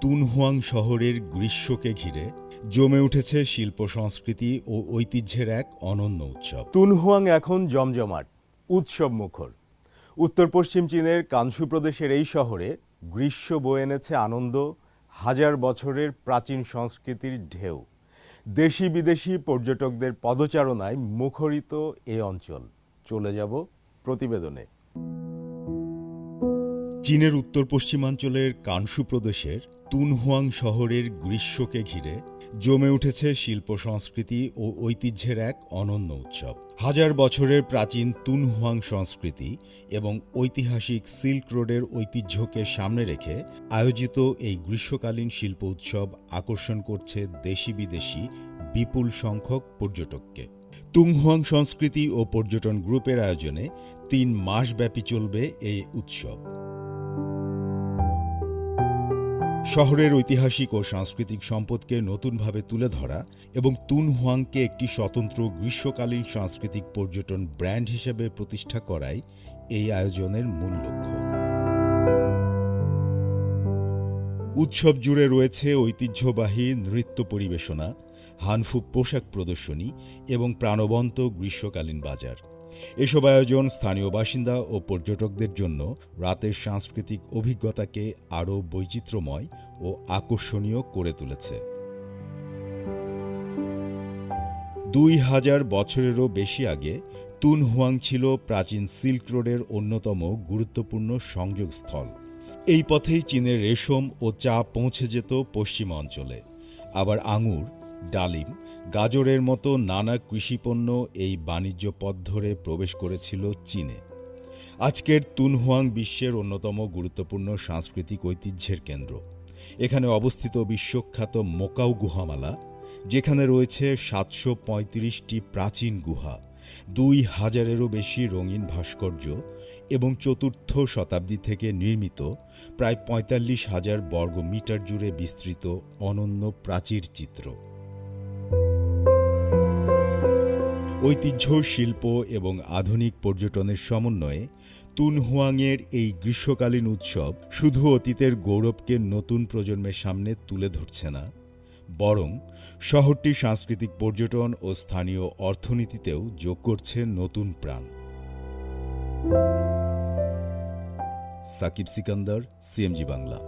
তুনহুয়াং শহরের গ্রীষ্মকে ঘিরে জমে উঠেছে শিল্প সংস্কৃতি ও ঐতিহ্যের এক অনন্য উৎসব। তুনহুয়াং এখন জমজমাট, উৎসব মুখর। উত্তর পশ্চিম চীনের কানসু প্রদেশের এই শহরে গ্রীষ্ম বয়ে এনেছে আনন্দ, হাজার বছরের প্রাচীন সংস্কৃতির ঢেউ। দেশি বিদেশি পর্যটকদের পদচারণায় মুখরিত এ অঞ্চল। চলে যাব প্রতিবেদনে। চীনের উত্তর পশ্চিমাঞ্চলের কানসু প্রদেশের তুনহুয়াং শহরের গ্রীষ্মকে ঘিরে জমে উঠেছে শিল্প সংস্কৃতি ও ঐতিহ্যের এক অনন্য উৎসব। হাজার বছরের প্রাচীন তুনহুয়াং সংস্কৃতি এবং ঐতিহাসিক সিল্ক রোডের ঐতিহ্যকে সামনে রেখে আয়োজিত এই গ্রীষ্মকালীন শিল্প উৎসব আকর্ষণ করছে দেশি বিদেশি বিপুল সংখ্যক পর্যটককে। তুনহুয়াং সংস্কৃতি ও পর্যটন গ্রুপের আয়োজনে ৩ মাসব্যাপী চলবে এই উৎসব। শহরের ঐতিহাসিক ও সাংস্কৃতিক সম্পদকে নতুনভাবে তুলে ধরা এবং তুনহুয়াংকে একটি স্বতন্ত্র গ্রীষ্মকালীন সাংস্কৃতিক পর্যটন ব্র্যান্ড হিসেবে প্রতিষ্ঠা করাই এই আয়োজনের মূল লক্ষ্য। উৎসব জুড়ে রয়েছে ঐতিহ্যবাহী নৃত্য পরিবেশনা, হানফু পোশাক প্রদর্শনী এবং প্রাণবন্ত গ্রীষ্মকালীন বাজার। এসব আয়োজন স্থানীয় বাসিন্দা ও পর্যটকদের জন্য রাতের সাংস্কৃতিক অভিজ্ঞতাকে আরও বৈচিত্র্যময় ও আকর্ষণীয় করে তুলেছে। ২০০০ বছরেরও বেশি আগে তুনহুয়াং ছিল প্রাচীন সিল্ক রোডের অন্যতম গুরুত্বপূর্ণ সংযোগস্থল। এই পথেই চীনের রেশম ও চা পৌঁছে যেত পশ্চিমা অঞ্চলে। আবার আঙুর, ডালিম, গাজরের মতো নানা কৃষিপণ্য এই বাণিজ্য পথ ধরে প্রবেশ করেছিল চীনে। আজকের তুনহুয়াং বিশ্বের অন্যতম গুরুত্বপূর্ণ সাংস্কৃতিক ঐতিহ্যের কেন্দ্র। এখানে অবস্থিত বিশ্বখ্যাত মোকাও গুহামালা, যেখানে রয়েছে ৭৩৫টি প্রাচীন গুহা, ২০০০-এরও বেশি রঙিন ভাস্কর্য এবং চতুর্থ শতাব্দী থেকে নির্মিত প্রায় ৪৫,০০০ বর্গ মিটার জুড়ে বিস্তৃত অনন্য প্রাচীর চিত্র। ঐতিহ্য, শিল্প এবং আধুনিক পর্যটনের সমন্বয়ে তুনহুয়াংয়ের এই গ্রীষ্মকালীন উৎসব শুধু অতীতের গৌরবকে নতুন প্রজন্মের সামনে তুলে ধরছে না, বরং শহরটির সাংস্কৃতিক পর্যটন ও স্থানীয় অর্থনীতিতেও যোগ করছে নতুন প্রাণ। সাকিব সিকান্দার, সিএমজি বাংলা।